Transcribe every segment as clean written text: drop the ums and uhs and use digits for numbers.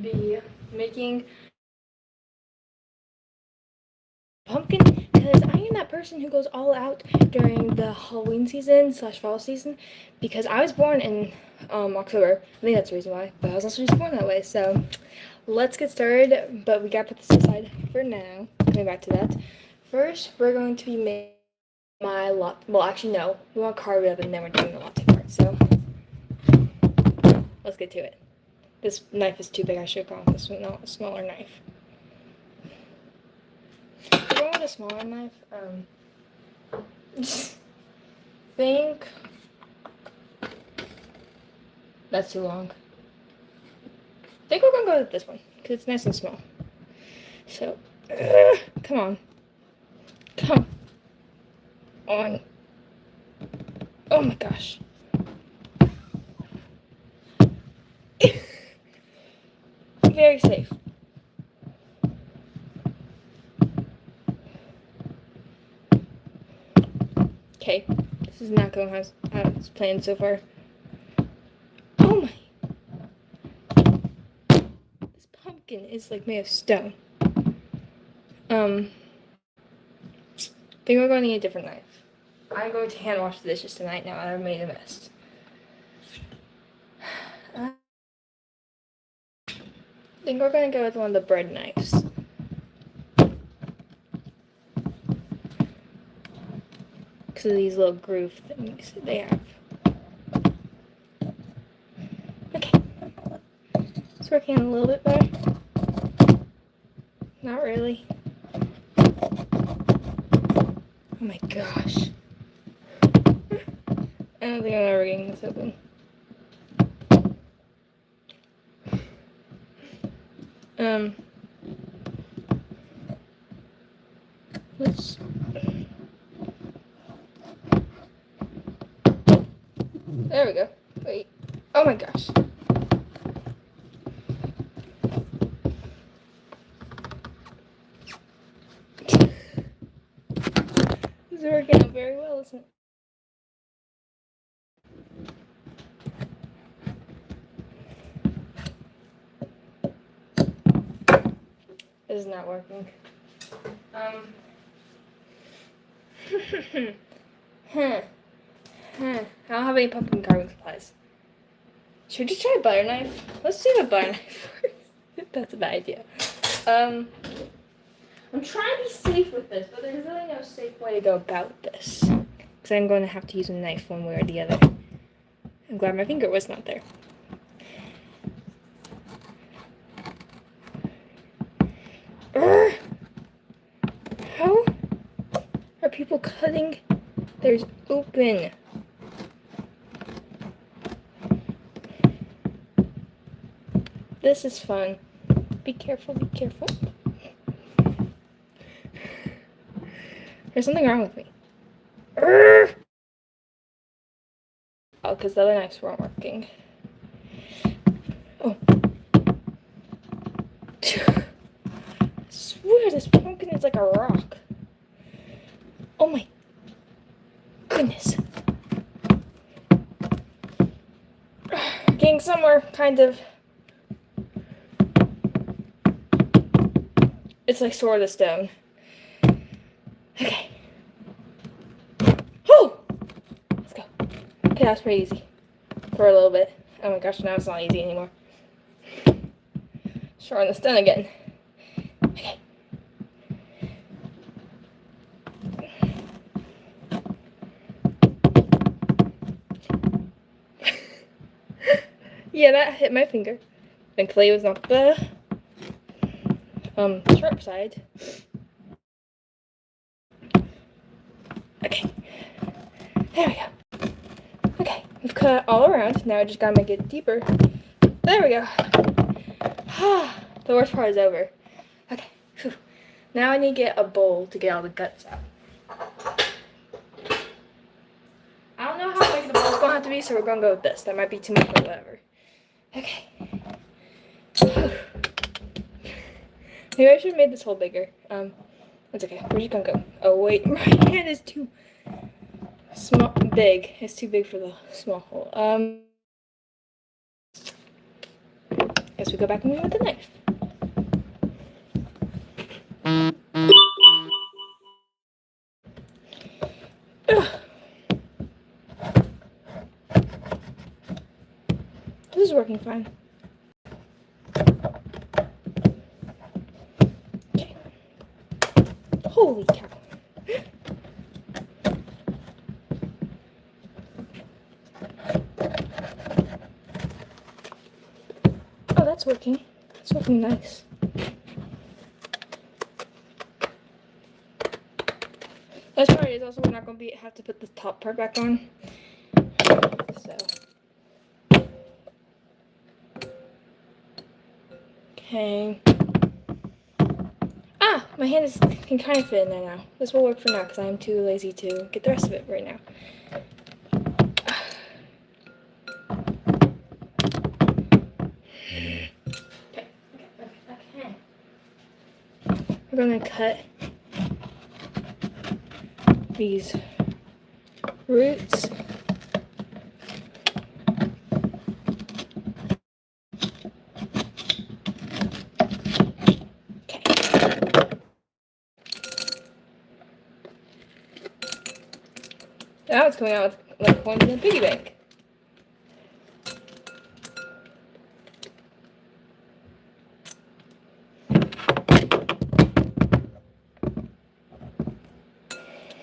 be making pumpkin because I am that person who goes all out during the Halloween season / fall season because I was born in October. I think that's the reason why, but I was also just born that way. So let's get started, but we gotta put this aside for now. Coming back to that. First, we're going to be making my latte. Well, actually, no. We want to carve it up and then we're doing the latte part. So let's get to it. This knife is too big. I should have gone with a smaller knife. If going with a smaller knife, think that's too long. I think we're gonna go with this one because it's nice and small. So, come on. Oh my gosh. Very safe. Okay, this is not going how it's planned so far. Oh my. This pumpkin is like made of stone. I think we're going to need a different knife. I'm going to hand wash the dishes tonight now that I've made a mess. I think we're going to go with one of the bread knives. Because of these little groove things they have. Okay. It's working a little bit better. Not really. Oh my gosh. I don't think I'm ever getting this open. Let's. There we go. Wait. Oh my gosh. This is working out very well, isn't it? This is not working. I don't have any pumpkin carving supplies. Should we just try a butter knife? Let's do a butter knife first. That's a bad idea. I'm trying to be safe with this, but there's really no safe way to go about this. Because I'm going to have to use a knife one way or the other. I'm glad my finger was not there. How are people cutting theirs open? This is fun. Be careful, be careful. There's something wrong with me. Oh, because the other knives weren't working. Oh. I swear this pumpkin is like a rock. Oh my goodness. Getting somewhere, kind of. It's like Sword of Stone. Okay. Oh! Let's go. Okay, that was pretty easy. For a little bit. Oh my gosh, now it's not easy anymore. Sword of Stone again. Okay. Yeah, that hit my finger. Thankfully, it was not the sharp side. Okay. There we go. Okay, we've cut it all around. Now I just gotta make it deeper. There we go. The worst part is over. Okay. Whew. Now I need to get a bowl to get all the guts out. I don't know how big the bowl's gonna have to be, so we're gonna go with this. That might be too much, but whatever. Okay. Maybe I should have made this hole bigger. It's okay. Where'd you gonna go? Oh wait, my hand is too big. It's too big for the small hole. guess we go back in with the knife. Ugh. This is working fine. Okay. Holy cow. Oh, that's working. It's working nice. That's part is also we're not going to have to put the top part back on. So. Okay. Ah, my hand can kind of fit in there now. This will work for now because I'm too lazy to get the rest of it right now. Okay. We're going to cut these roots. Now it's coming out with like coins in a piggy bank.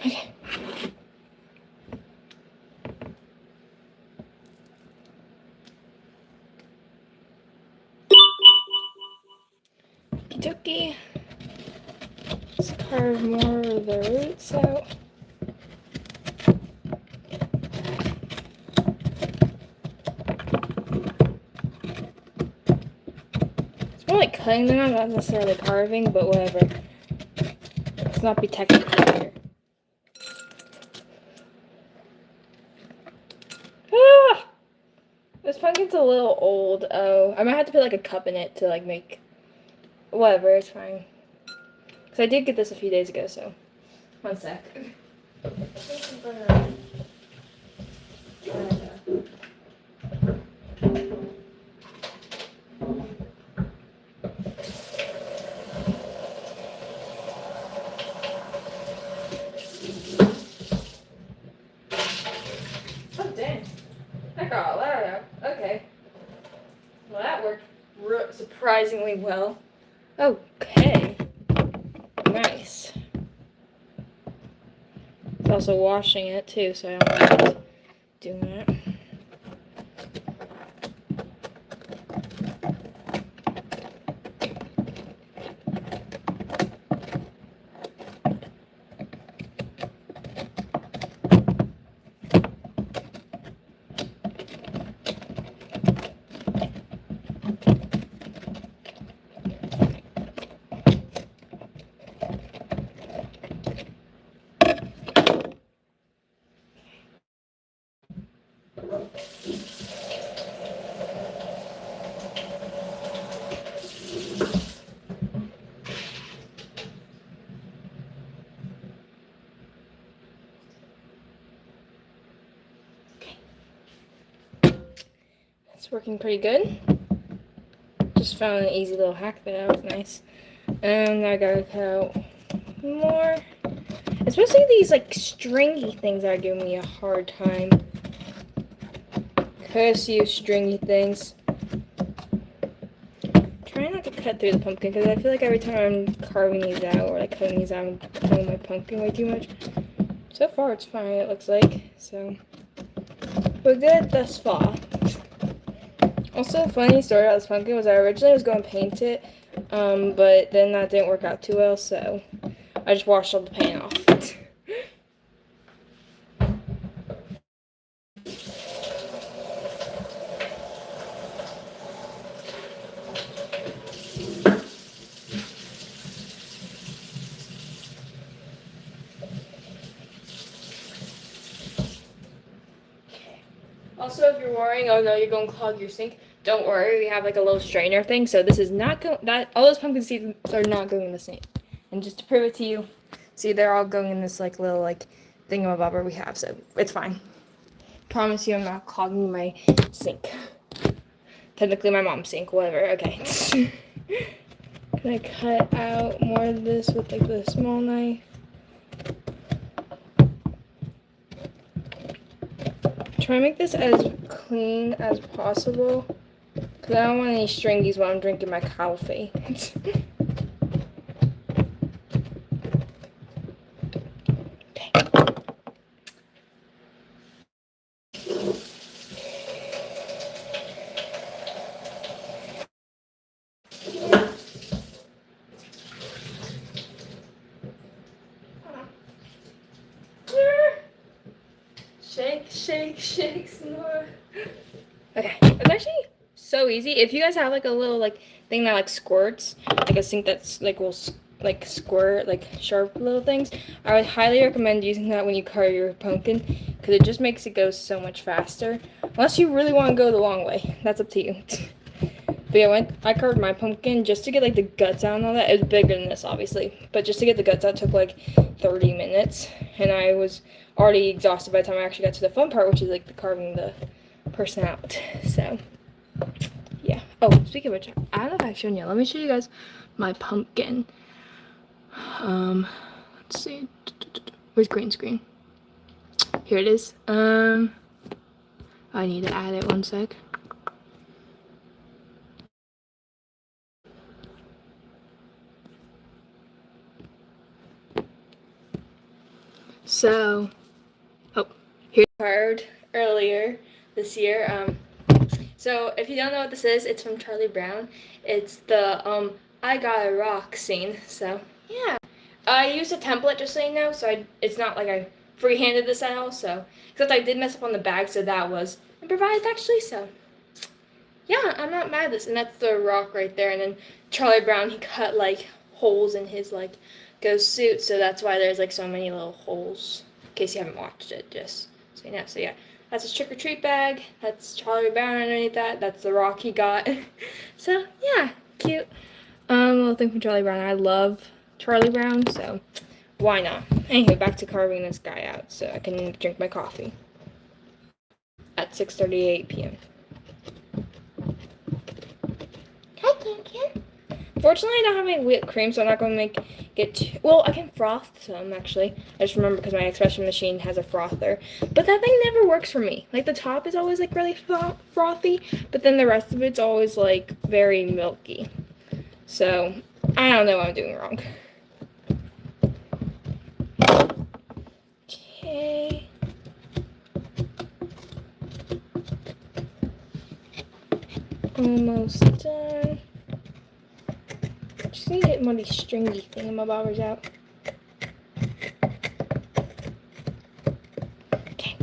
Okay. Okie dokie. Let's carve more of the roots out. It's more like cutting them out, not necessarily carving, but whatever. Let's not be technical here. Ah! This pumpkin's a little old. Oh, I might have to put like a cup in it to like make. Whatever, it's fine. Because I did get this a few days ago, so. One sec. Oh, dang. That got a lot out. Okay. Well, that worked surprisingly well. Okay. Nice. It's also washing it too, so I don't mind doing that. It's working pretty good. Just found an easy little hack there. That was nice. And I gotta cut out more. Especially these like stringy things are giving me a hard time. Curse you, stringy things. Try not to cut through the pumpkin because I feel like every time I'm carving these out or like cutting these out, I'm cutting my pumpkin way too much. So far, it's fine. It looks like so. We're good thus far. Also, funny story about this pumpkin was I originally was going to paint it, but then that didn't work out too well, so I just washed all the paint off. Also, if you're worrying, oh no, you're going to clog your sink, don't worry. We have like a little strainer thing, so this is not going. That all those pumpkin seeds are not going in the sink. And just to prove it to you, see, they're all going in this like little like thingamabobber we have, so it's fine. Promise you, I'm not clogging my sink. Technically my mom's sink, whatever, okay. Can I cut out more of this with like the small knife? Try to make this as clean as possible, because I don't want any stringies while I'm drinking my coffee. Shake, shake, shake, snore. Okay, it's actually so easy. If you guys have like a little like thing that like squirts, like a sink that's like will like squirt like sharp little things, I would highly recommend using that when you carve your pumpkin, because it just makes it go so much faster. Unless you really want to go the long way, that's up to you. But yeah, when I carved my pumpkin, just to get like the guts out and all that, it was bigger than this obviously, but just to get the guts out took like 30 minutes, and I was already exhausted by the time I actually got to the fun part, which is like the carving the person out. So yeah. Oh, speaking of which, I don't know if I've shown you. Let me show you guys my pumpkin. Let's see. Where's green screen? Here it is. I need to add it 1 sec. So, oh, here's carved earlier this year. So if you don't know what this is, it's from Charlie Brown. It's the I Got a Rock scene. So yeah, I used a template just so you know. So it's not like I freehanded this out. So except I did mess up on the bag, so that was improvised actually. So yeah, I'm not mad at this. And that's the rock right there. And then Charlie Brown, he cut like holes in his like ghost suit, so that's why there's like so many little holes. In case you haven't watched it, just so you know. So yeah, that's his trick or treat bag. That's Charlie Brown underneath that. That's the rock he got. So yeah, cute. Little thing from Charlie Brown. I love Charlie Brown, so why not? Anyway, back to carving this guy out so I can drink my coffee at 6:38 p.m. Hi, Pumpkin. Fortunately, I don't have any whipped cream, so I'm not going to make it too... Well, I can froth some, actually. I just remember because my expression machine has a frother. But that thing never works for me. Like, the top is always, like, really frothy, but then the rest of it's always, like, very milky. So, I don't know what I'm doing wrong. Okay. Almost done. Just need to get more of these stringy thingamabobbers out. Okay.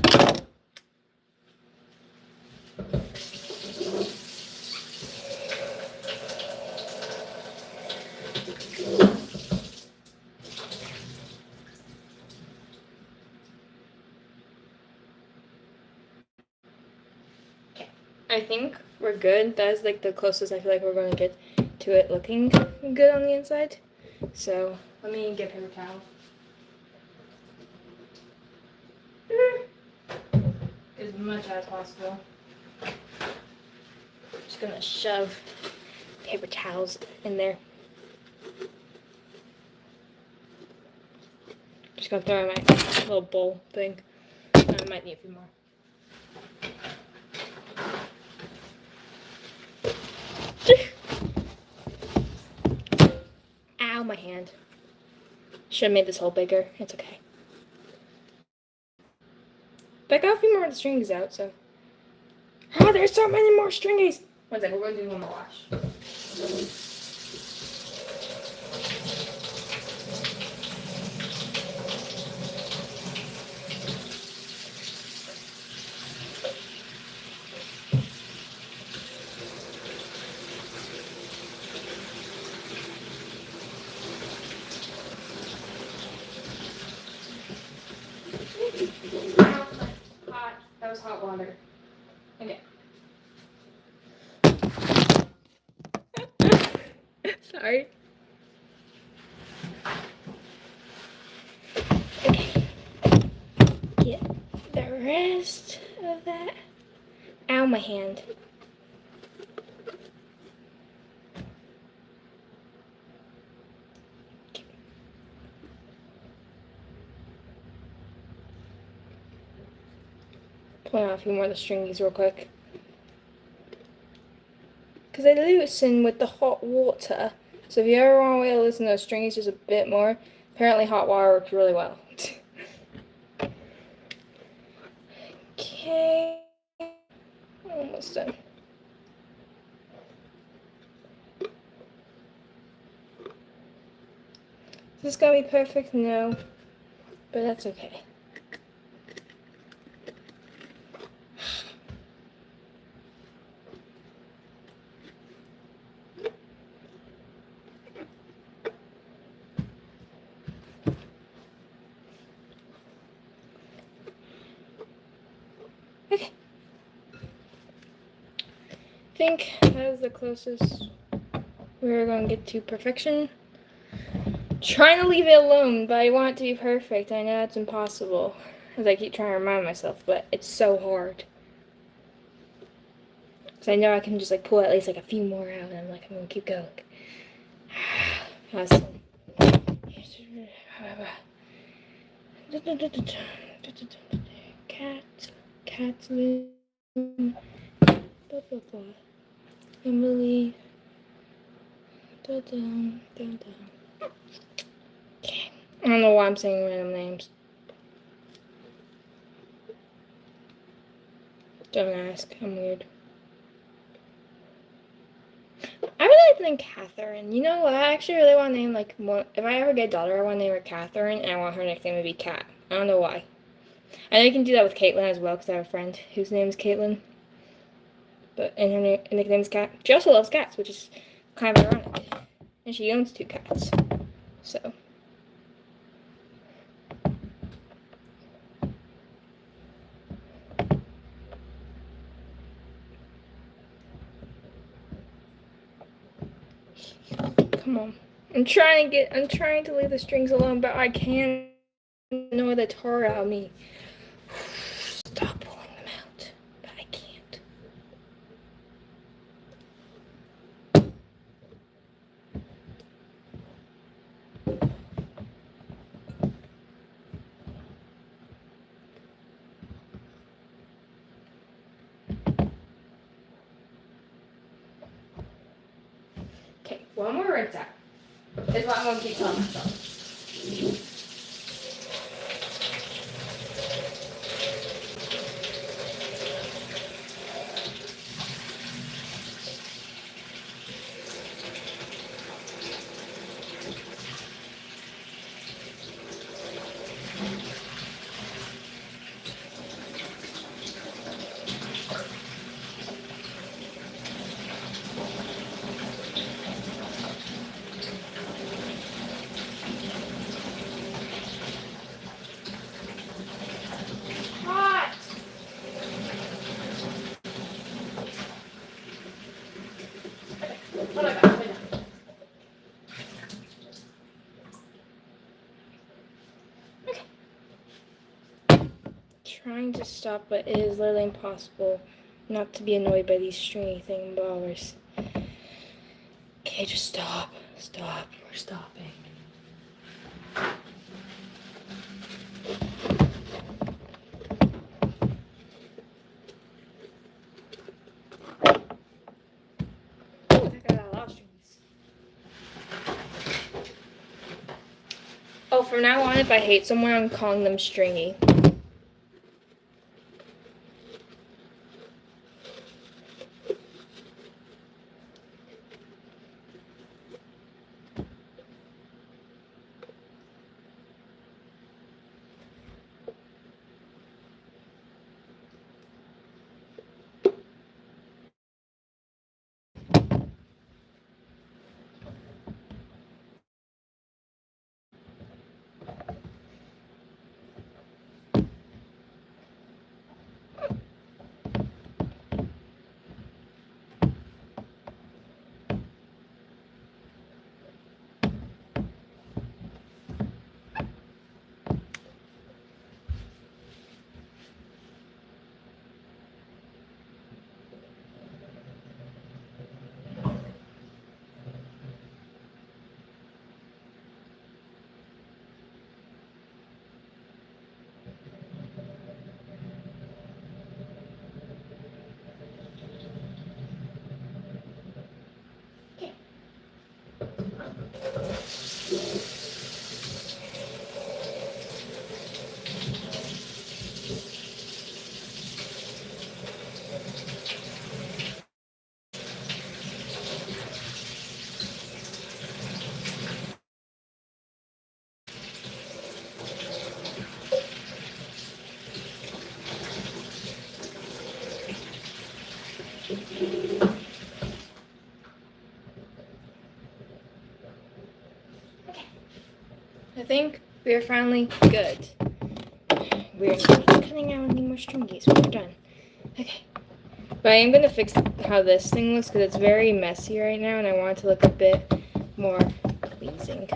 I think we're good. That's like the closest I feel like we're going to get to it looking good on the inside. So let me get paper towel. As much as possible. Just gonna shove paper towels in there. Just gonna throw in my little bowl thing. I might need a few more. Ow, my hand. Should have made this hole bigger. It's okay. But I got a few more of the strings out, so. Oh, there's so many more stringies! 1 second, we're going to do one more wash. That was hot water. Okay. Sorry. Okay. Get the rest of that. Ow, my hand. Pulling out a few more of the stringies real quick. Because they loosen with the hot water. So if you ever want to loosen those stringies just a bit more, apparently hot water works really well. Okay. Almost done. Is this gonna be perfect? No. But that's okay. Okay. I think that was the closest we're going to get to perfection. Trying to leave it alone, but I want it to be perfect. I know it's impossible, as I keep trying to remind myself, but it's so hard. Because I know I can just like pull at least like a few more out, and I'm like, I'm going to keep going. Awesome. Cat, Emily, down. Okay. I don't know why I'm saying random names. Don't ask. I'm weird. I really think Catherine. You know what? I actually really want to name like more. If I ever get a daughter, I want to name her Catherine, and I want her nickname to be Cat. I don't know why. I know you can do that with Caitlin as well, because I have a friend whose name is Caitlin. But and her nickname is Cat. She also loves cats, which is kind of ironic. And she owns 2 cats. So. Come on. I'm trying to leave the strings alone, but I can't annoy the tar out of me. Stop pulling them out. But I can't. Okay, one more rinse out. Is what I'm going to keep telling myself. Hot! What I got? Trying to stop, but it is literally impossible not to be annoyed by these stringy thingbobbers. Okay, just stop. Stop. We're stopping. I got a lot of strings. Oh, from now on, if I hate someone, I'm calling them stringy. I think we are finally good. We're not cutting out any more stringies. We're done. Okay. But I am going to fix how this thing looks because it's very messy right now and I want it to look a bit more pleasing.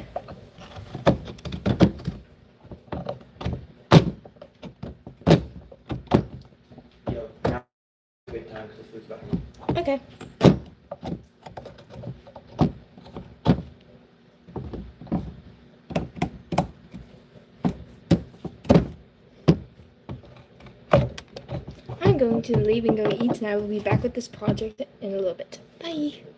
Yo, now a good time because the food's about to Okay. I'm going to leave and go eat, and I will be back with this project in a little bit. Bye!